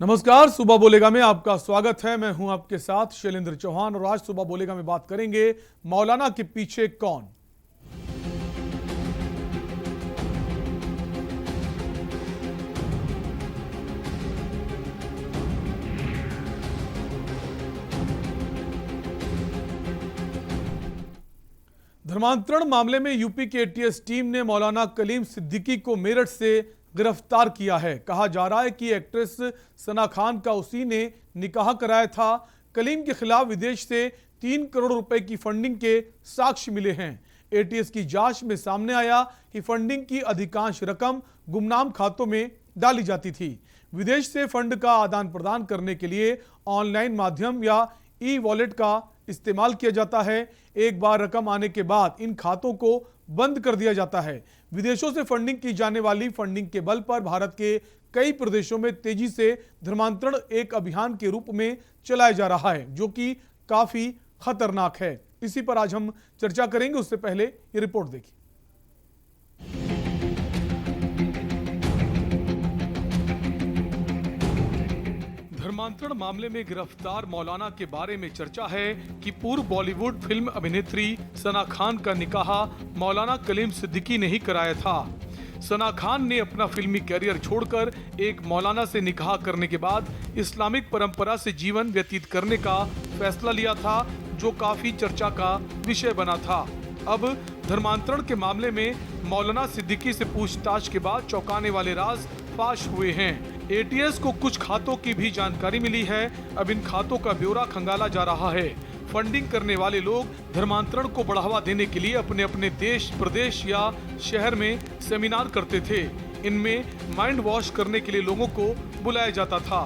नमस्कार, सुबह बोलेगा में आपका स्वागत है। मैं हूं आपके साथ शैलेंद्र चौहान और आज सुबह बोलेगा में बात करेंगे मौलाना के पीछे कौन। धर्मांतरण मामले में यूपी के एटीएस टीम ने मौलाना कलीम सिद्दीकी को मेरठ से गिरफ्तार किया है। कहा जा रहा है कि एक्ट्रेस सना खान का उसी ने निकाह कराया था। कलीम के खिलाफ विदेश से 3 करोड़ रुपए की फंडिंग के साक्ष्य मिले हैं। एटीएस की जांच में सामने आया कि फंडिंग की अधिकांश रकम गुमनाम खातों में डाली जाती थी। विदेश से फंड का आदान प्रदान करने के लिए ऑनलाइन माध्यम या ई वॉलेट का इस्तेमाल किया जाता है। एक बार रकम आने के बाद इन खातों को बंद कर दिया जाता है। विदेशों से फंडिंग की जाने वाली फंडिंग के बल पर भारत के कई प्रदेशों में तेजी से धर्मांतरण एक अभियान के रूप में चलाया जा रहा है, जो कि काफी खतरनाक है। इसी पर आज हम चर्चा करेंगे। उससे पहले ये रिपोर्ट देखिए। धर्मांतरण मामले में गिरफ्तार मौलाना के बारे में चर्चा है कि पूर्व बॉलीवुड फिल्म अभिनेत्री सना खान का निकाह मौलाना कलीम सिद्दीकी ने ही कराया था। सना खान ने अपना फिल्मी कैरियर छोड़कर एक मौलाना से निकाह करने के बाद इस्लामिक परंपरा से जीवन व्यतीत करने का फैसला लिया था, जो काफी चर्चा का विषय बना था। अब धर्मांतरण के मामले में मौलाना सिद्दीकी से पूछताछ के बाद चौंकाने वाले राज फाश हुए हैं। एटीएस को कुछ खातों की भी जानकारी मिली है। अब इन खातों का ब्यौरा खंगाला जा रहा है। फंडिंग करने वाले लोग धर्मांतरण को बढ़ावा देने के लिए अपने अपने देश, प्रदेश या शहर में सेमिनार करते थे। इनमें माइंड वॉश करने के लिए लोगों को बुलाया जाता था।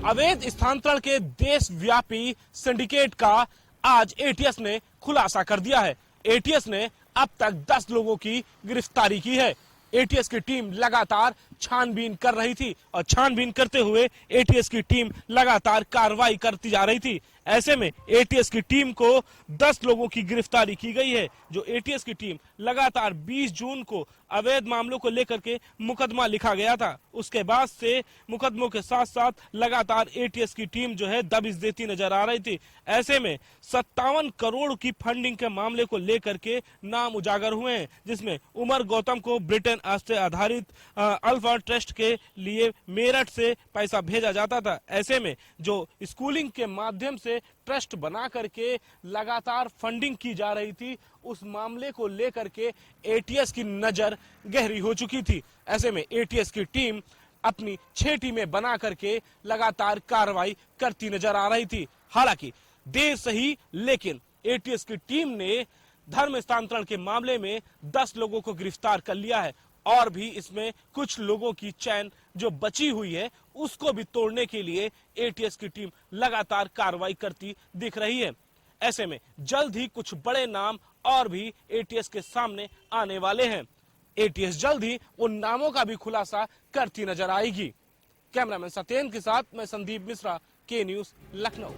अवैध स्थानांतरण के देशव्यापी सिंडिकेट का आज एटीएस ने खुलासा कर दिया है। एटीएस ने अब तक 10 लोगों की गिरफ्तारी की है। एटीएस की टीम लगातार छानबीन कर रही थी और छानबीन करते हुए एटीएस की टीम लगातार कार्रवाई करती जा रही थी। ऐसे में एटीएस की टीम को 10 लोगों की गिरफ्तारी की गई है। जो एटीएस की टीम लगातार 20 जून को अवैध मामलों को लेकर के मुकदमा लिखा गया था, उसके बाद से मुकदमों के साथ साथ लगातार एटीएस की टीम जो है दबिश देती नजर आ रही थी। ऐसे में 57 करोड़ की फंडिंग के मामले को लेकर के नाम उजागर हुए हैं, जिसमें उमर गौतम को ब्रिटेन से आधारित अल्फा ट्रस्ट के लिए मेरठ से पैसा भेजा जाता था। ऐसे में जो स्कूलिंग के माध्यम से ट्रस्ट बना करके लगातार फंडिंग की जा रही थी, उस मामले को लेकर के एटीएस की नजर गहरी हो चुकी थी। ऐसे में एटीएस की टीम अपनी 6 टीमें बना करके लगातार कार्रवाई करती नजर आ रही थी। हालांकि देर सही, लेकिन एटीएस की टीम ने धर्म स्थानांतरण के मामले में 10 लोगों को गिरफ्तार कर लिया है और भी इसमें कुछ लोगों की चैन जो बची हुई है उसको भी तोड़ने के लिए एटीएस की टीम लगातार कार्रवाई करती दिख रही है। ऐसे में जल्द ही कुछ बड़े नाम और भी एटीएस के सामने आने वाले हैं। एटीएस जल्द ही उन नामों का भी खुलासा करती नजर आएगी। कैमरामैन सत्येंद्र के साथ मैं संदीप मिश्रा, के न्यूज, लखनऊ।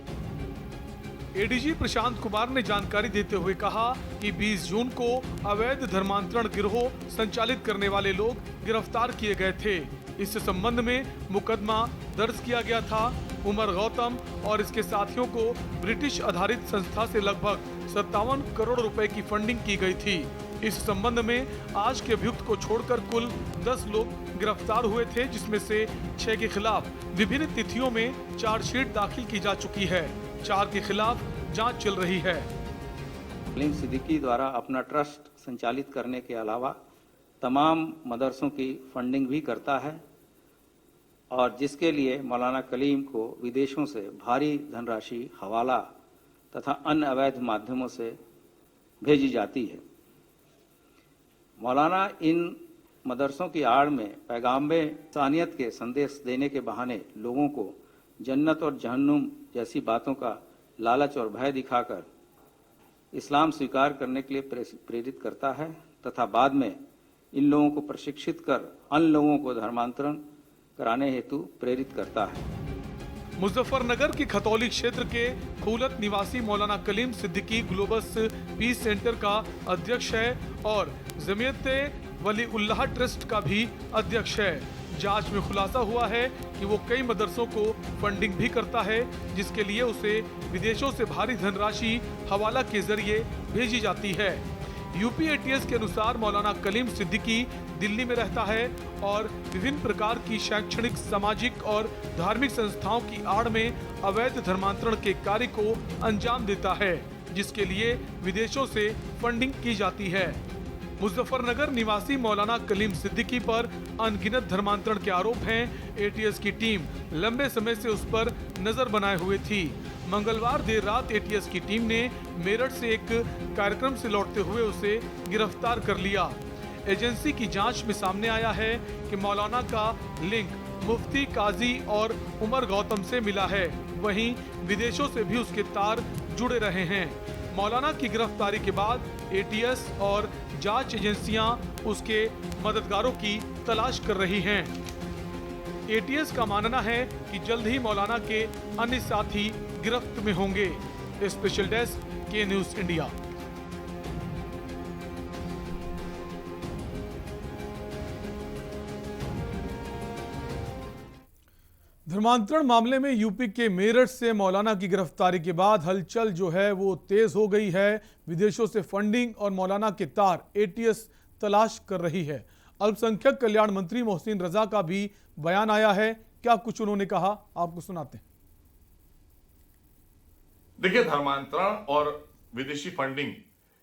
एडीजी प्रशांत कुमार ने जानकारी देते हुए कहा कि 20 जून को अवैध धर्मांतरण गिरोह संचालित करने वाले लोग गिरफ्तार किए गए थे। इस संबंध में मुकदमा दर्ज किया गया था। उमर गौतम और इसके साथियों को ब्रिटिश आधारित संस्था से लगभग 57 करोड़ रुपए की फंडिंग की गई थी। इस संबंध में आज के अभियुक्त को छोड़कर कुल 10 लोग गिरफ्तार हुए थे, जिसमें से 6 के खिलाफ विभिन्न तिथियों में चार्जशीट दाखिल की जा चुकी है। 4 के खिलाफ जांच चल रही है। कलीम सिद्दीकी द्वारा अपना ट्रस्ट संचालित करने के अलावा तमाम मदरसों की फंडिंग भी करता है और जिसके लिए मौलाना कलीम को विदेशों से भारी धनराशि हवाला तथा अन्य अवैध माध्यमों से भेजी जाती है। मौलाना इन मदरसों की आड़ में पैगाम्बे इंसानियत के संदेश देने के बहाने लोगों को जन्नत और जहन्नुम जैसी बातों का लालच और भय दिखाकर इस्लाम स्वीकार करने के लिए प्रेरित करता है तथा बाद में इन लोगों को प्रशिक्षित कर अन्य लोगों को धर्मांतरण कराने हेतु प्रेरित करता है। मुजफ्फरनगर की खतौली क्षेत्र के खूलत निवासी मौलाना Kalim Siddiqui global peace centre का अध्यक्ष है और जमीयत वली उल्लाह ट्रस्ट का भी अध्यक्ष है। जांच में खुलासा हुआ है कि वो कई मदरसों को फंडिंग भी करता है, जिसके लिए उसे विदेशों से भारी धनराशि हवाला के जरिए भेजी जाती है। यूपी एटीएस के अनुसार मौलाना कलीम सिद्दीकी दिल्ली में रहता है और विभिन्न प्रकार की शैक्षणिक, सामाजिक और धार्मिक संस्थाओं की आड़ में अवैध धर्मांतरण के कार्य को अंजाम देता है, जिसके लिए विदेशों से फंडिंग की जाती है। मुजफ्फरनगर निवासी मौलाना कलीम सिद्दीकी पर अनगिनत धर्मांतरण के आरोप हैं। एटीएस की टीम लंबे समय से उस पर नजर बनाए हुए थी। मंगलवार देर रात एटीएस की टीम ने मेरठ से एक कार्यक्रम से लौटते हुए उसे गिरफ्तार कर लिया। एजेंसी की जांच में सामने आया है कि मौलाना का लिंक मुफ्ती, काजी और उमर गौतम से मिला है। वहीं विदेशों से भी उसके तार जुड़े रहे हैं। मौलाना की गिरफ्तारी के बाद एटीएस और जांच एजेंसियां उसके मददगारों की तलाश कर रही हैं। एटीएस का मानना है कि जल्द ही मौलाना के अन्य साथी गिरफ्त में होंगे। स्पेशल डेस्क के न्यूज़ इंडिया। धर्मांतरण मामले में यूपी के मेरठ से मौलाना की गिरफ्तारी के बाद हलचल जो है वो तेज हो गई है। विदेशों से फंडिंग और मौलाना के तार एटीएस तलाश कर रही है। अल्पसंख्यक कल्याण मंत्री मोहसिन रजा का भी बयान आया है। क्या कुछ उन्होंने कहा, आपको सुनाते हैं। देखिए, धर्मांतरण और विदेशी फंडिंग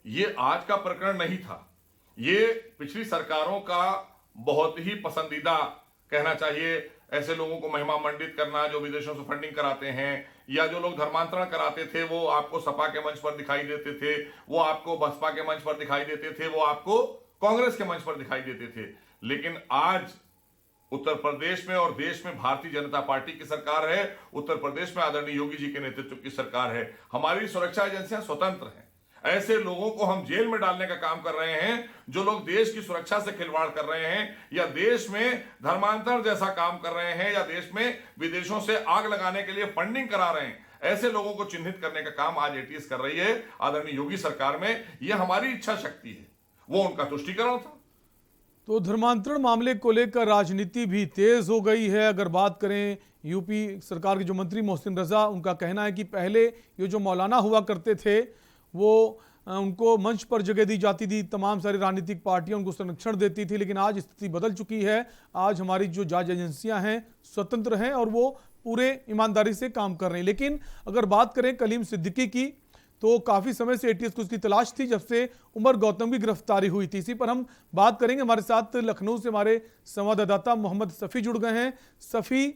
ये आज का प्रकरण नहीं था। ये पिछली सरकारों का बहुत ही पसंदीदा, कहना चाहिए, ऐसे लोगों को महिमा मंडित करना जो विदेशों से फंडिंग कराते हैं, या जो लोग धर्मांतरण कराते थे वो आपको सपा के मंच पर दिखाई देते थे, वो आपको बसपा के मंच पर दिखाई देते थे, वो आपको कांग्रेस के मंच पर दिखाई देते थे। लेकिन आज उत्तर प्रदेश में और देश में भारतीय जनता पार्टी की सरकार है। उत्तर प्रदेश में आदरणीय योगी जी के नेतृत्व की सरकार है। हमारी सुरक्षा एजेंसियां स्वतंत्र हैं। ऐसे लोगों को हम जेल में डालने का काम कर रहे हैं जो लोग देश की सुरक्षा से खिलवाड़ कर रहे हैं, या देश में धर्मांतरण जैसा काम कर रहे हैं, या देश में विदेशों से आग लगाने के लिए फंडिंग करा रहे हैं। ऐसे लोगों को चिन्हित करने का काम आज एटीएस कर रही है आदरणीय योगी सरकार में। यह हमारी इच्छा शक्ति है, वो उनका तुष्टीकरण था। तो धर्मांतरण मामले को लेकर राजनीति भी तेज हो गई है। अगर बात करें यूपी सरकार के जो मंत्री मोहसिन रजा, उनका कहना है कि पहले ये जो मौलाना हुआ करते थे वो उनको मंच पर जगह दी जाती थी, तमाम सारी राजनीतिक पार्टियां उनको संरक्षण देती थी। लेकिन आज स्थिति बदल चुकी है। आज हमारी जो जांच एजेंसियां हैं स्वतंत्र हैं और वो पूरे ईमानदारी से काम कर रहे हैं। लेकिन अगर बात करें कलीम सिद्दीकी की, तो काफ़ी समय से एटीएस को उसकी तलाश थी, जब से उमर गौतम की गिरफ्तारी हुई थी। इसी पर हम बात करेंगे। हमारे साथ लखनऊ से हमारे संवाददाता मोहम्मद सफ़ी जुड़ गए हैं। सफ़ी,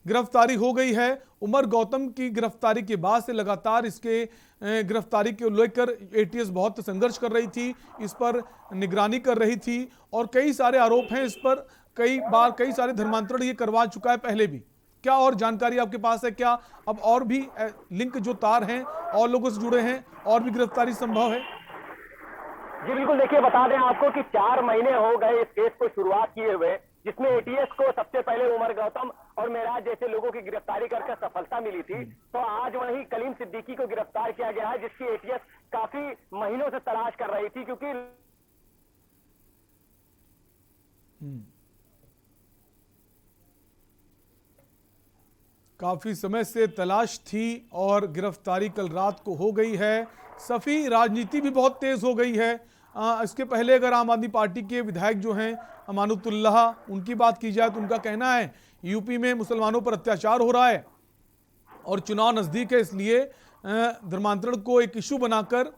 गिरफ्तारी हो गई है। उमर गौतम की गिरफ्तारी के बाद से लगातार इसके गिरफ्तारी को लेकर एटीएस बहुत संघर्ष कर रही थी, इस पर निगरानी कर रही थी और कई सारे आरोप हैं इस पर। कई बार कई सारे धर्मांतरण ये करवा चुका है पहले भी। क्या और जानकारी आपके पास है? क्या अब और भी लिंक जो तार हैं और लोगों से जुड़े हैं, और भी गिरफ्तारी संभव है? जी बिल्कुल, देखिए बता दें आपको कि 4 महीने हो गए इस केस को शुरुआत किए हुए, जिसमें एटीएस को सबसे पहले उमर गौतम और मेराज जैसे लोगों की गिरफ्तारी करके सफलता मिली थी। तो आज वहीं कलीम सिद्दीकी को गिरफ्तार किया गया है, जिसकी एटीएस काफी महीनों से तलाश कर रही थी, क्योंकि काफी समय से तलाश थी और गिरफ्तारी कल रात को हो गई है। सफ़ी, राजनीति भी बहुत तेज हो गई है। इसके पहले अगर आम आदमी पार्टी के विधायक जो हैं अमानुतुल्लाह, उनकी बात की जाए तो उनका कहना है यूपी में मुसलमानों पर अत्याचार हो रहा है और चुनाव नज़दीक है, इसलिए धर्मांतरण को एक इशू बनाकर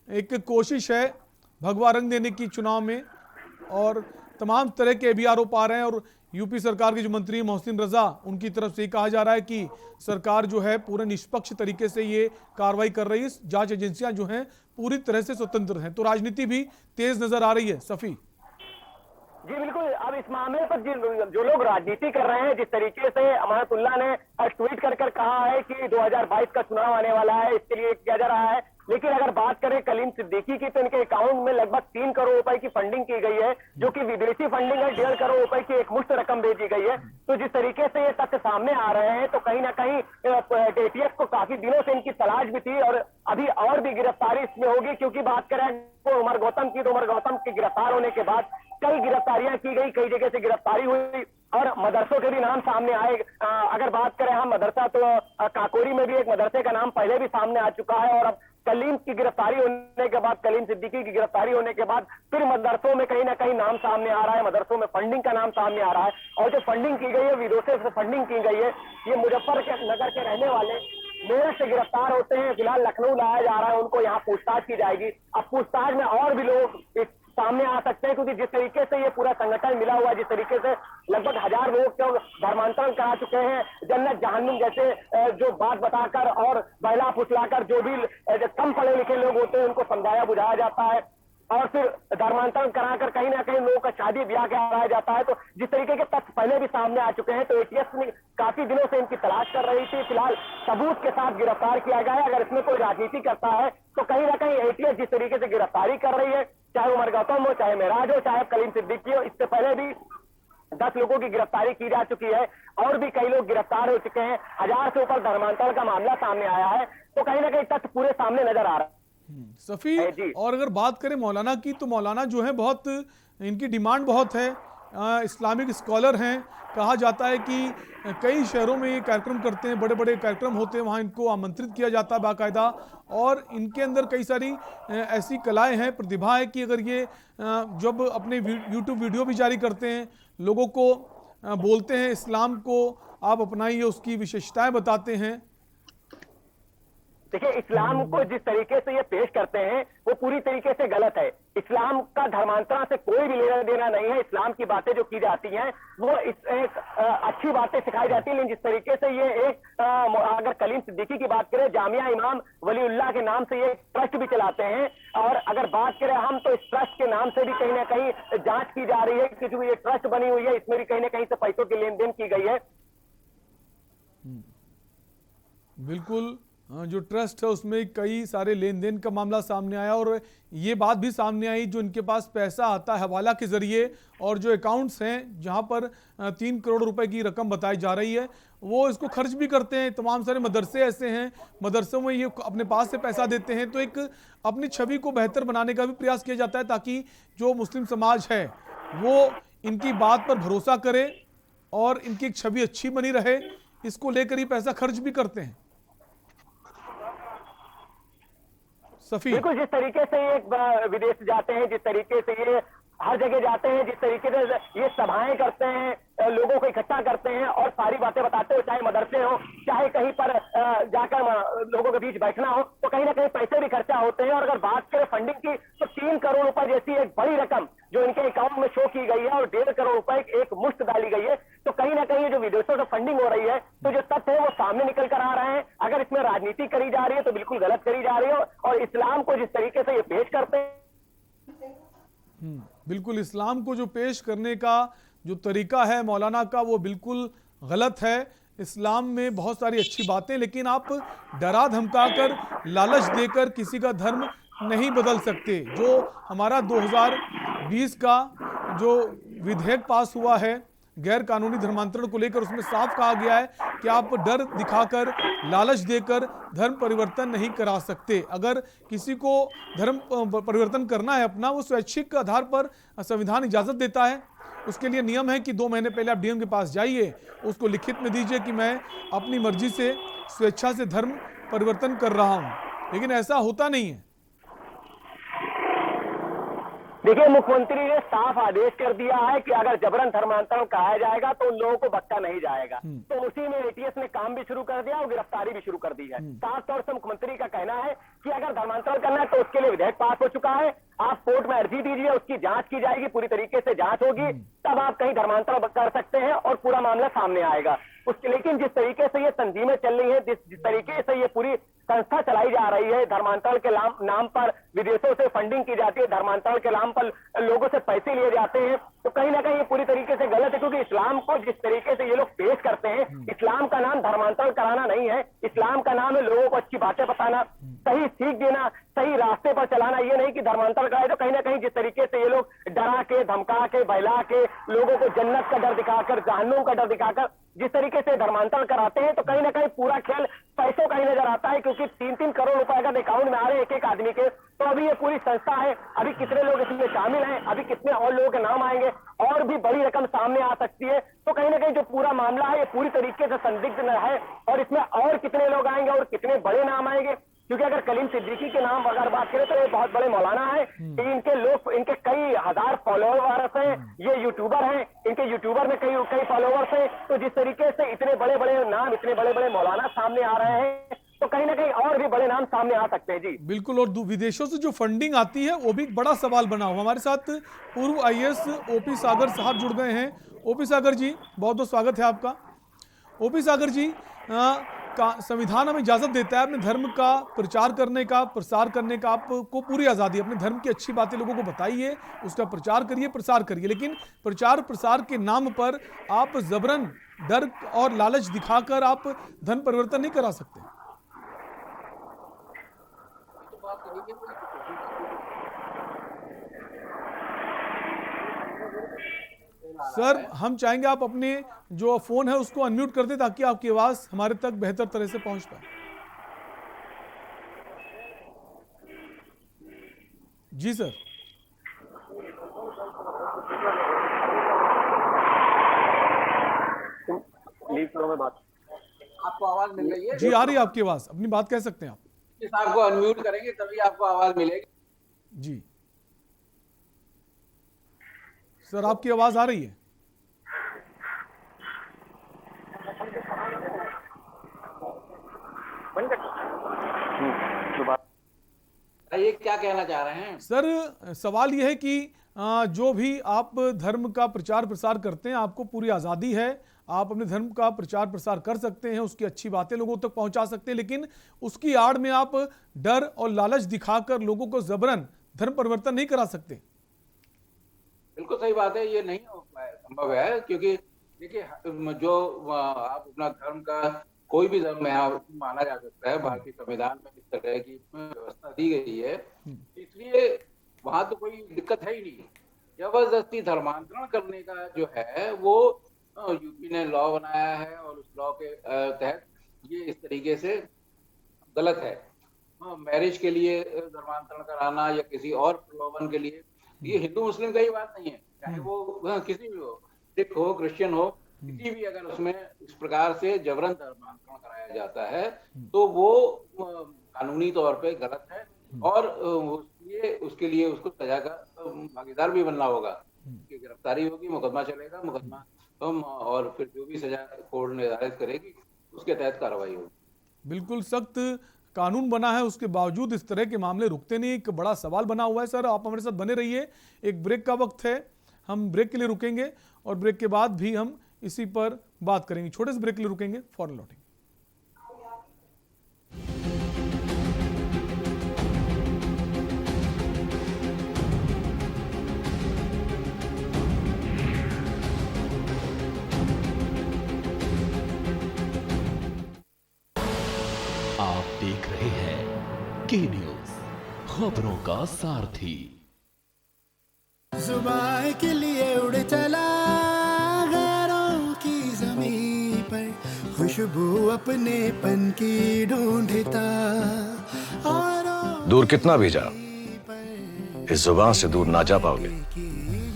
एक कोशिश है भगवा रंग देने की चुनाव में, और तमाम तरह के भी आरोप आ रहे हैं। और यूपी सरकार के जो मंत्री मोहसिन रजा, उनकी तरफ से कहा जा रहा है कि सरकार जो है पूरे निष्पक्ष तरीके से ये कार्रवाई कर रही है, जांच एजेंसियां जो हैं पूरी तरह से स्वतंत्र हैं। तो राजनीति भी तेज नजर आ रही है। सफ़ी जी बिल्कुल, अब इस मामले पर जो लोग राजनीति कर रहे हैं, जिस तरीके से अमानतुल्लाह ने ट्वीट कर कहा है कि 2022 का चुनाव आने वाला है, इसके लिए किया जा रहा है लेकिन अगर बात करें कलीम सिद्दीकी की तो इनके अकाउंट में लगभग 3 करोड़ रुपए की फंडिंग की गई है, जो कि विदेशी फंडिंग है। 1.5 करोड़ रुपए की एक मुश्त रकम भेजी गई है। तो जिस तरीके से ये तथ्य सामने आ रहे हैं तो कहीं ना कहीं एटीएस को काफी दिनों से इनकी तलाश भी थी और अभी और भी गिरफ्तारी इसमें होगी, क्योंकि बात करें उमर गौतम की तो उमर गौतम के गिरफ्तार होने के बाद कई गिरफ्तारियां की गई, कई जगह से गिरफ्तारी हुई और मदरसों के भी नाम सामने आए। अगर बात करें हम मदरसा तो काकोरी में भी एक मदरसे का नाम पहले भी सामने आ चुका है और अब कलीम की गिरफ्तारी होने के बाद, कलीम सिद्दीकी की गिरफ्तारी होने के बाद फिर मदरसों में कहीं ना कहीं नाम सामने आ रहा है, मदरसों में फंडिंग का नाम सामने आ रहा है। और जो फंडिंग की गई है, विदेशों से फंडिंग की गई है, ये मुजफ्फरनगर के रहने वाले मेरठ से गिरफ्तार होते हैं, फिलहाल लखनऊ लाया जा रहा है, उनको यहाँ पूछताछ की जाएगी। अब पूछताछ में और भी लोग सामने आ सकते हैं, क्योंकि जिस तरीके से ये पूरा संगठन मिला हुआ है, जिस तरीके से लगभग 1000 लोग को धर्मांतरण करा चुके हैं, जन्नत जहन्नुम जैसे जो बात बताकर और बहला फुसलाकर जो भी कम पढ़े लिखे लोग होते हैं उनको समझाया बुझाया जाता है और फिर धर्मांतरण कराकर कहीं ना कहीं लोगों का शादी ब्याह कराया जाता है। तो जिस तरीके के तथ्य पहले भी सामने आ चुके हैं, तो एटीएस ने काफी दिनों से इनकी तलाश कर रही थी। फिलहाल सबूत के साथ गिरफ्तार किया गया है। अगर इसमें कोई राजनीति करता है तो कहीं ना कहीं एटीएस जिस तरीके से गिरफ्तारी कर रही है, चाहे उमर गौतम हो, चाहे मेराज हो, चाहे कलीम सिद्दीकी हो, इससे पहले भी 10 लोगों की गिरफ्तारी की जा चुकी है और भी कई लोग गिरफ्तार हो चुके हैं। 1000 से ऊपर धर्मांतरण का मामला सामने आया है। तो कहीं ना कहीं तथ्य पूरे सामने नजर आ रहा है। सफी, और अगर बात करें मौलाना की तो मौलाना जो है बहुत इनकी डिमांड बहुत है, इस्लामिक स्कॉलर हैं। कहा जाता है कि कई शहरों में ये कार्यक्रम करते हैं, बड़े बड़े कार्यक्रम होते हैं, वहाँ इनको आमंत्रित किया जाता है बाकायदा और इनके अंदर कई सारी ऐसी कलाएं हैं, प्रतिभा है कि अगर ये जब अपने यूट्यूब वीडियो भी जारी करते हैं, लोगों को बोलते हैं इस्लाम को आप अपनाइए, उसकी विशेषताएं बताते हैं। देखिए, इस्लाम को जिस तरीके से ये पेश करते हैं वो पूरी तरीके से गलत है। इस्लाम का धर्मांतरण से कोई भी लेना देना नहीं है। इस्लाम की बातें जो की जाती हैं वो एक अच्छी बातें सिखाई जाती है, लेकिन जिस तरीके से ये अगर कलीम सिद्दीकी की बात करें, जामिया इमाम वलीउल्लाह के नाम से ये ट्रस्ट भी चलाते हैं और अगर बात करें हम तो इस ट्रस्ट के नाम से भी कहीं ना कहीं जांच की जा रही है कि जो ये ट्रस्ट बनी हुई है इसमें भी कहीं ना कहीं से पैसों की लेन देन की गई है। बिल्कुल, जो ट्रस्ट है उसमें कई सारे लेन देन का मामला सामने आया और ये बात भी सामने आई जो इनके पास पैसा आता है हवाला के जरिए और जो अकाउंट्स हैं जहां पर 3 करोड़ रुपए की रकम बताई जा रही है वो इसको खर्च भी करते हैं। तमाम सारे मदरसे ऐसे हैं, मदरसों में ये अपने पास से पैसा देते हैं, तो एक अपनी छवि को बेहतर बनाने का भी प्रयास किया जाता है ताकि जो मुस्लिम समाज है वो इनकी बात पर भरोसा करे और इनकी एक छवि अच्छी बनी रहे, इसको लेकर ही पैसा खर्च भी करते हैं। बिल्कुल, जिस तरीके से ये विदेश जाते हैं, जिस तरीके से ये हर जगह जाते हैं, जिस तरीके से ये सभाएं करते हैं, लोगों को इकट्ठा करते हैं और सारी बातें बताते हो, चाहे मदरसे हो चाहे कहीं पर जाकर लोगों के बीच बैठना हो, तो कहीं ना कहीं पैसे भी खर्चा होते हैं। और अगर बात करें फंडिंग की तो 3 करोड़ रुपए जैसी एक बड़ी रकम जो इनके अकाउंट में शो की गई है और 1.5 करोड़ रुपए एक मुश्त डाली गई है, तो कहीं ना कहीं जो विदेशों से फंडिंग हो रही है तो जो तथ्य है वो सामने निकल कर आ रहे हैं। अगर इसमें राजनीति करी जा रही है तो बिल्कुल गलत करी जा रही है और इस्लाम को जिस तरीके से ये पेश करते हैं, बिल्कुल इस्लाम को जो पेश करने का जो तरीका है मौलाना का वो बिल्कुल गलत है। इस्लाम में बहुत सारी अच्छी बातें, लेकिन आप डरा धमका कर लालच देकर किसी का धर्म नहीं बदल सकते। जो हमारा 2020 का जो विधेयक पास हुआ है गैर कानूनी धर्मांतरण को लेकर, उसमें साफ कहा गया है कि आप डर दिखाकर लालच देकर धर्म परिवर्तन नहीं करा सकते। अगर किसी को धर्म परिवर्तन करना है अपना, वो स्वैच्छिक आधार पर संविधान इजाज़त देता है। उसके लिए नियम है कि 2 महीने पहले आप डीएम के पास जाइए, उसको लिखित में दीजिए कि मैं अपनी मर्जी से स्वेच्छा से धर्म परिवर्तन कर रहा हूँ, लेकिन ऐसा होता नहीं है। देखिए, मुख्यमंत्री ने साफ आदेश कर दिया है कि अगर जबरन धर्मांतरण कराया जाएगा तो उन लोगों को बख्शा नहीं जाएगा। तो उसी में एटीएस ने काम भी शुरू कर दिया और गिरफ्तारी भी शुरू कर दी है। साफ तौर से मुख्यमंत्री का कहना है कि अगर धर्मांतरण करना है तो उसके लिए विधेयक पास हो चुका है, आप कोर्ट में अर्जी दीजिए, उसकी जांच की जाएगी, पूरी तरीके से जांच होगी, तब आप कहीं धर्मांतरण कर सकते हैं और पूरा मामला सामने आएगा। उसके लेकिन जिस तरीके से ये तंजीमें चल रही है, जिस तरीके से ये पूरी संस्था चलाई जा रही है, धर्मांतरण के नाम पर विदेशों से फंडिंग की जाती है, धर्मांतरण के नाम पर लोगों से पैसे लिए जाते हैं, तो कहीं ना कहीं ये पूरी तरीके से गलत है। क्योंकि इस्लाम को जिस तरीके से ये लोग पेश करते हैं, इस्लाम का नाम धर्मांतरण कराना नहीं है, इस्लाम का नाम है लोगों को अच्छी बातें बताना, सही सीख देना, सही रास्ते पर चलाना, ये नहीं कि धर्मांतरण कराए। तो कहीं ना कहीं जिस तरीके से ये लोग डरा के, धमका के, बहला के लोगों को जन्नत का डर दिखाकर, जहन्नुम का डर दिखाकर जिस तरीके से धर्मांतरण कराते हैं, तो कहीं ना कहीं पूरा खेल पैसों का ही नजर आता है। क्योंकि 3-3 करोड़ रुपए अगर अकाउंट में आ रहे हैं एक एक आदमी के, तो अभी ये पूरी संस्था है, अभी कितने लोग इसमें शामिल हैं, अभी कितने और लोगों के नाम आएंगे, और भी बड़ी रकम सामने आ सकती है। तो कहीं ना कहीं जो पूरा मामला है ये पूरी तरीके से संदिग्ध है, और इसमें और कितने लोग आएंगे और कितने बड़े नाम आएंगे। क्योंकि अगर कलीम सिद्दीकी के नाम अगर बात करें तो ये बहुत बड़े मौलाना है, इनके लोग, इनके कई हजार फॉलोअर्स हैं, ये यूट्यूबर हैं, इनके यूट्यूबर में कई फॉलोअर्स हैं। तो जिस तरीके से इतने बड़े बड़े नाम, इतने बड़े बड़े मौलाना सामने आ रहे हैं, तो कहीं ना कहीं और भी बड़े नाम सामने आ सकते हैं। जी बिल्कुल, और विदेशों से जो फंडिंग आती है वो भी एक बड़ा सवाल बना हुआ। हमारे साथ पूर्व आईएएस ओपी सागर साहब जुड़ गए हैं। ओपी सागर जी, बहुत बहुत स्वागत है आपका। ओपी सागर जी, संविधान हमें इजाजत देता है अपने धर्म का प्रचार करने का, प्रसार करने का। आपको पूरी आज़ादी, अपने धर्म की अच्छी बातें लोगों को बताइए, उसका प्रचार करिए, प्रसार करिए, लेकिन प्रचार प्रसार के नाम पर आप जबरन डर और लालच दिखाकर आप धर्म परिवर्तन नहीं करा सकते। सर, हम चाहेंगे आप अपने जो फोन है उसको अनम्यूट कर दें ताकि आपकी आवाज हमारे तक बेहतर तरह से पहुंच पाए। जी सर। आपको आवाज मिल रही है? जी आ रही है आपकी आवाज, अपनी बात कह सकते हैं आप। आपको अनम्यूट करेंगे तभी आपको आवाज मिलेगी। जी सर, आपकी आवाज आ रही है। ये क्या कहना चाह रहे हैं? सर, सवाल यह है कि जो भी आप धर्म का प्रचार प्रसार करते हैं, आपको पूरी आज़ादी है, आप अपने धर्म का प्रचार प्रसार कर सकते हैं, उसकी अच्छी बातें लोगों तक पहुंचा सकते हैं, लेकिन उसकी आड़ में आप डर और लालच दिखाकर लोगों को जबरन धर्म परिवर्तन नहीं करा सकते। बिल्कुल सही बात है, ये नहीं संभव है। क्योंकि देखिए, जो आप अपना धर्म का, कोई भी धर्म यहाँ माना जा सकता है, भारतीय संविधान में इस तरह की व्यवस्था दी गई है, इसलिए वहां तो कोई दिक्कत है ही नहीं। जबरदस्ती धर्मांतरण करने का जो है वो यूपी ने लॉ बनाया है, और उस लॉ के तहत ये इस तरीके से गलत है। मैरिज के लिए धर्मांतरण कराना या किसी और प्रलोभन के लिए, ये हिंदू मुस्लिम का ही बात नहीं है, चाहे वो किसी भी हो, सिख हो, क्रिश्चियन हो, किसी भी अगर उसमें इस प्रकार से जबरन धर्मांतरण कराया जाता है तो वो कानूनी तौर पे गलत है, और उसके लिए उसको सजा का भागीदार भी बनना होगा। कि गिरफ्तारी होगी, मुकदमा चलेगा, मुकदमा और फिर जो भी सजा कोर्ट निर्धारित करेगी उसके तहत कार्रवाई होगी। बिल्कुल सख्त कानून बना है, उसके बावजूद इस तरह के मामले रुकते नहीं, एक बड़ा सवाल बना हुआ है। सर, आप हमारे साथ बने रहिए, एक ब्रेक का वक्त है, हम ब्रेक के लिए रुकेंगे और ब्रेक के बाद भी हम इसी पर बात करेंगे। छोटे से ब्रेक के लिए रुकेंगे, फौरन लौटेंगे। आप देख रहे हैं के न्यूज, खबरों का सारथी। जुबान के लिए उड़ चला गैरों की ज़मीं पर, खुशबू अपने पन की ढूंढता, और दूर कितना भी जा, इस जुबान से दूर ना जा पाओगे।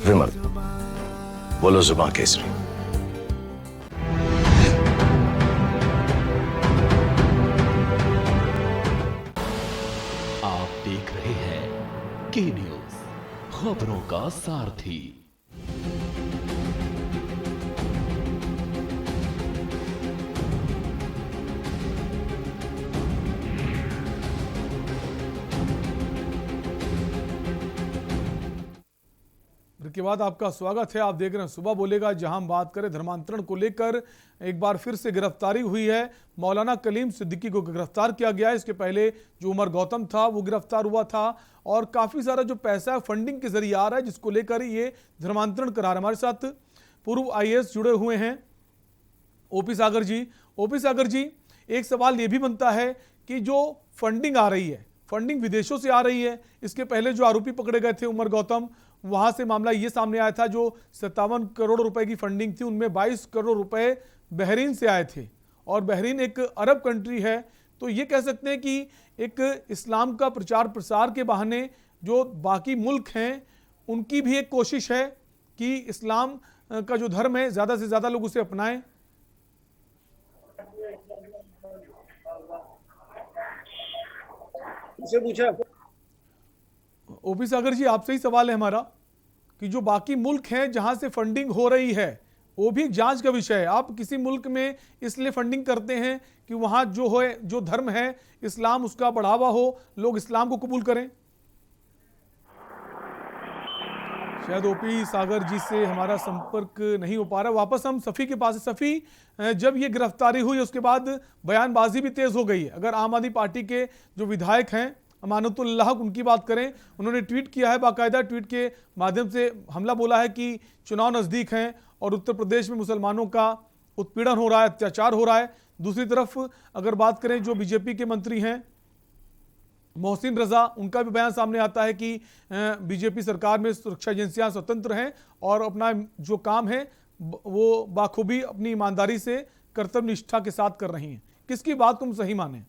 विमल, बोलो जुबान केसरी। आप देख रहे हैं के न्यूज, खबरों का सारथी। के बाद आपका स्वागत है। आप देख रहे हैं सुबह बोलेगा, जहां हम बात करें धर्मांतरण को लेकर। एक बार फिर से गिरफ्तारी हुई है, मौलाना कलीम सिद्दीकी को गिरफ्तार किया गया है। इसके पहले जो उमर गौतम था वो गिरफ्तार हुआ था, और काफ़ी सारा जो पैसा है फंडिंग के जरिए आ रहा है, जिसको लेकर ये धर्मांतरण करा रहा है। हमारे साथ पूर्व आईएएस जुड़े हुए हैं ओपी सागर जी। ओपी सागर जी, एक सवाल ये भी बनता है कि जो फंडिंग आ रही है, फंडिंग विदेशों से आ रही है। इसके पहले जो आरोपी पकड़े गए थे उमर गौतम, वहां से मामला ये सामने आया था, जो 57 करोड़ रुपए की फंडिंग थी उनमें 22 करोड़ रुपए बहरीन से आए थे, और बहरीन एक अरब कंट्री है। तो ये कह सकते हैं कि एक इस्लाम का प्रचार प्रसार के बहाने जो बाकी मुल्क हैं उनकी भी एक कोशिश है कि इस्लाम का जो धर्म है ज़्यादा से ज़्यादा लोग उसे अपनाएं। ओपी सागर जी, आपसे ही सवाल है हमारा कि जो बाकी मुल्क हैं जहां से फंडिंग हो रही है वो भी एक जांच का विषय है। आप किसी मुल्क में इसलिए फंडिंग करते हैं कि वहां जो धर्म है इस्लाम, उसका बढ़ावा हो, लोग इस्लाम को कबूल करें। शायद ओपी सागर जी से हमारा संपर्क नहीं हो पा रहा। वापस हम सफ़ी के पास है। सफ़ी, जब ये गिरफ्तारी हुई उसके बाद बयानबाजी भी तेज़ हो गई है। अगर आम आदमी पार्टी के जो विधायक हैं अमानतुल्लाह उनकी बात करें, उन्होंने ट्वीट किया है, बाकायदा ट्वीट के माध्यम से हमला बोला है कि चुनाव नज़दीक हैं और उत्तर प्रदेश में मुसलमानों का उत्पीड़न हो रहा है, अत्याचार हो रहा है। दूसरी तरफ अगर बात करें जो बीजेपी के मंत्री हैं मोहसिन रजा, उनका भी बयान सामने आता है कि बीजेपी सरकार में सुरक्षा एजेंसियां स्वतंत्र हैं और अपना जो काम है वो बाखूबी अपनी ईमानदारी से कर्तव्य निष्ठा के साथ कर रही हैं। किसकी बात तुम सही माने?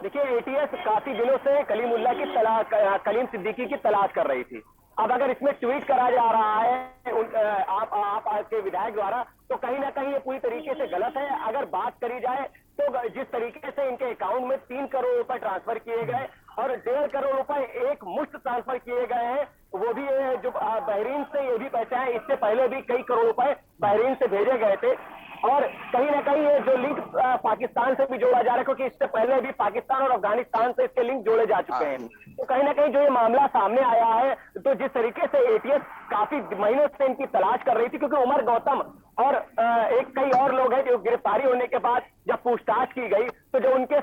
देखिए, एटीएस काफी दिनों से कलीम सिद्दीकी की तलाश कर रही थी। अब अगर इसमें ट्वीट करा जा रहा है आप के विधायक द्वारा, तो कहीं ना कहीं ये पूरी तरीके से गलत है। अगर बात करी जाए तो जिस तरीके से इनके अकाउंट में 3 करोड़ रुपए ट्रांसफर किए गए और 1.5 करोड़ रुपए एक मुश्त ट्रांसफर किए गए हैं, वो भी जो बहरीन से ये भी पैसे हैं। इससे पहले भी कई करोड़ रुपए बहरीन से भेजे गए थे और कहीं ना कहीं ये जो लिंक पाकिस्तान से भी जोड़ा जा रहा है, क्योंकि इससे पहले भी पाकिस्तान और अफगानिस्तान से इसके लिंक जोड़े जा चुके हैं। तो कहीं ना कहीं जो ये मामला सामने आया है, तो जिस तरीके से एटीएस काफी महीनों से इनकी तलाश कर रही थी, क्योंकि उमर गौतम और कई और लोग हैं जो गिरफ्तारी होने के बाद जब पूछताछ की गई तो जो उनके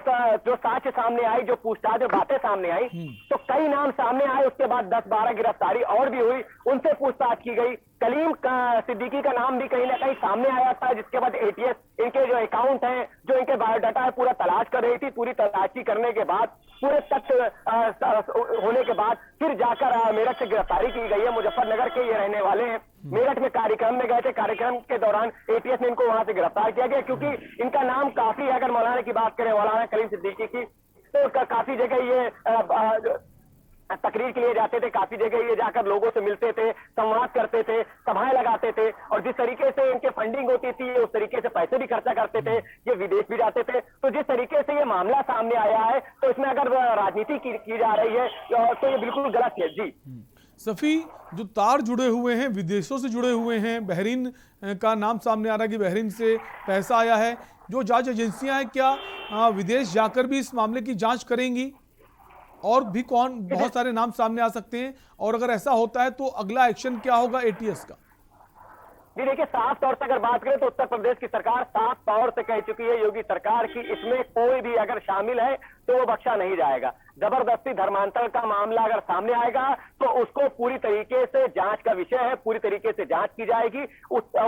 जो साक्ष्य सामने आई, जो पूछताछ जो बातें सामने आई, तो कई नाम सामने आए। उसके बाद 10-12 गिरफ्तारी और भी हुई, उनसे पूछताछ की गई। कलीम सिद्दीकी का नाम भी कहीं ना कहीं सामने आया था, जिसके बाद एटीएस इनके जो अकाउंट हैं, जो इनके बायोडाटा है, पूरा तलाश कर रही थी। पूरी तलाशी करने के बाद, पूरे तथ्य होने के बाद फिर जाकर मेरठ से गिरफ्तारी की गई है। मुजफ्फरनगर के ये रहने वाले हैं, मेरठ में कार्यक्रम में गए थे। कार्यक्रम के दौरान एटीएस ने इनको वहां से गिरफ्तार किया गया, क्योंकि इनका नाम काफी है। अगर मौलाना की बात करें, मौलाना कलीम सिद्दीकी की, तो काफी जगह ये तकरीर के लिए जाते थे, काफी जगह ये जाकर लोगों से मिलते थे, संवाद करते थे, सभाएं लगाते थे, और जिस तरीके से इनके फंडिंग होती थी उस तरीके से पैसे भी खर्चा करते थे, ये विदेश भी जाते थे। तो जिस तरीके से ये मामला सामने आया है, तो इसमें अगर राजनीति की जा रही है तो ये बिल्कुल गलत है। जी सफ़ी, जो तार जुड़े हुए हैं विदेशों से जुड़े हुए हैं, बहरीन का नाम सामने आ रहा है कि बहरीन से पैसा आया है। जो जांच एजेंसियां हैं क्या विदेश जाकर भी इस मामले की जांच करेंगी? और भी बहुत सारे नाम सामने आ सकते हैं, और अगर ऐसा होता है तो अगला एक्शन क्या होगा एटीएस का? जी देखिए, साफ तौर से अगर बात करें तो उत्तर प्रदेश की सरकार साफ तौर से कह चुकी है योगी सरकार की इसमें कोई भी अगर शामिल है तो वो बख्शा नहीं जाएगा। जबरदस्ती धर्मांतरण का मामला अगर सामने आएगा तो उसको पूरी तरीके से जांच का विषय है, पूरी तरीके से जांच की जाएगी।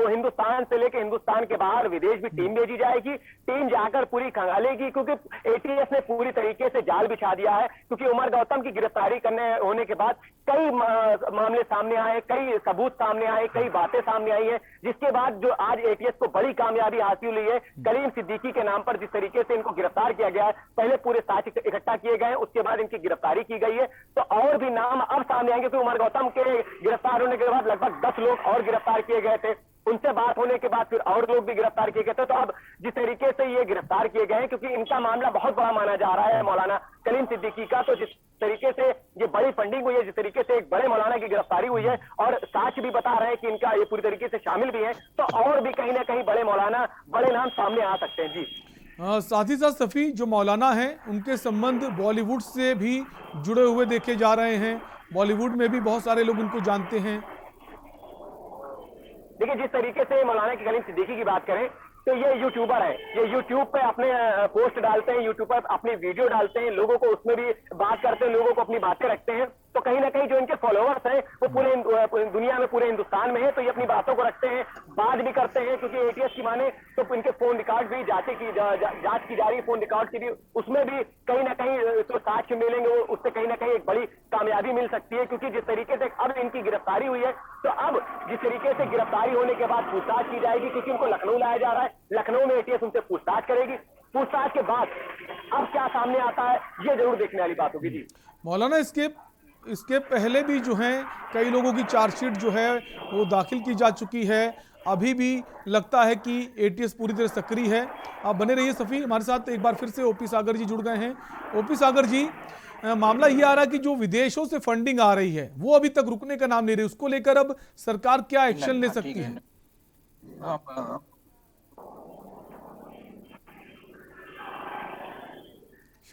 हिंदुस्तान से लेकर हिंदुस्तान के बाहर विदेश भी टीम भेजी जाएगी, टीम जाकर पूरी खंगालेगी, क्योंकि एटीएस ने पूरी तरीके से जाल बिछा दिया है। क्योंकि उमर गौतम की गिरफ्तारी करने होने के बाद कई मामले सामने आए, कई सबूत सामने आए, कई बातें सामने आई है, जिसके बाद जो आज एटीएस को बड़ी कामयाबी हासिल हुई है कलीम सिद्दीकी के नाम पर। जिस तरीके से इनको गिरफ्तार किया गया है, पहले पूरे साक्ष्य इकट्ठा किए गए, उसके बाद इनकी गिरफ्तारी की गई है, तो और भी नाम अब सामने आएंगे। तो उमर गौतम के गिरफ्तार होने के बाद लगभग 10 लोग और गिरफ्तार किए गए थे, उनसे बात होने के बाद फिर और लोग भी गिरफ्तार किए गए थे। तो अब जिस तरीके से ये गिरफ्तार किए गए हैं, क्योंकि इनका मामला बहुत बड़ा माना जा रहा है मौलाना कलीम सिद्दीकी का, तो जिस तरीके से ये बड़ी फंडिंग हुई है, जिस तरीके से एक बड़े मौलाना की गिरफ्तारी हुई है, और साक्ष्य भी बता रहे हैं कि इनका ये पूरी तरीके से शामिल भी है, तो और भी कहीं ना कहीं बड़े मौलाना, बड़े नाम सामने आ सकते हैं। जी साथ ही साथ सफ़ी, जो मौलाना हैं उनके संबंध बॉलीवुड से भी जुड़े हुए देखे जा रहे हैं। बॉलीवुड में भी बहुत सारे लोग उनको जानते हैं। देखिए, जिस तरीके से मौलाना की कलीम सिद्दीकी की बात करें तो ये यूट्यूबर है, ये यूट्यूब पे अपने पोस्ट डालते हैं, यूट्यूब पर अपनी वीडियो डालते हैं, लोगों को उसमें भी बात करते हैं, लोगों को अपनी बातें रखते हैं। तो कहीं ना कहीं जो इनके फॉलोअर्स हैं वो पूरे दुनिया में, पूरे हिंदुस्तान में है, तो ये अपनी बातों को रखते हैं, बात भी करते हैं, क्योंकि एटीएस की माने तो इनके फोन रिकॉर्ड भी जांच की जा रही है, फोन रिकॉर्ड की भी, उसमें भी कहीं ना कहीं तो साक्ष्य मिलेंगे, उससे कहीं ना कहीं एक बड़ी कामयाबी मिल सकती है। क्योंकि जिस तरीके से अब इनकी गिरफ्तारी हुई है, तो अब जिस तरीके से गिरफ्तारी होने के बाद पूछताछ की जाएगी, क्योंकि उनको लखनऊ लाया जा रहा है, लखनऊ में एटीएस उनसे पूछताछ करेगी, पूछताछ के बाद अब क्या सामने आता है ये जरूर देखने वाली बात होगी। जी मौलाना, इसके पहले भी जो है कई लोगों की चार्जशीट जो है वो दाखिल की जा चुकी है, अभी भी लगता है कि एटीएस पूरी तरह सक्रिय है। आप बने रहिए सफ़ी, हमारे साथ एक बार फिर से ओपी सागर जी जुड़ गए हैं। ओपी सागर जी, मामला ये आ रहा है कि जो विदेशों से फंडिंग आ रही है वो अभी तक रुकने का नाम नहीं रही, उसको लेकर अब सरकार क्या एक्शन ले सकती है?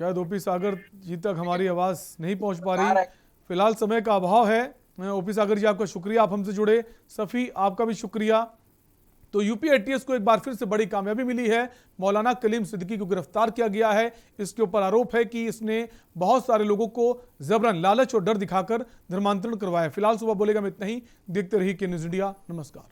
शायद ओपी सागर जी तक हमारी आवाज नहीं पहुंच पा रही, फिलहाल समय का अभाव है। ओपी सागर जी, आपका शुक्रिया, आप हमसे जुड़े। सफ़ी, आपका भी शुक्रिया। तो यूपी एटीएस को एक बार फिर से बड़ी कामयाबी मिली है, मौलाना कलीम सिद्दीकी को गिरफ्तार किया गया है। इसके ऊपर आरोप है कि इसने बहुत सारे लोगों को जबरन लालच और डर दिखाकर धर्मांतरण करवाया। फिलहाल सुबह बोलेगा में इतना ही। देखते रहिए के न्यूज़ इंडिया। नमस्कार।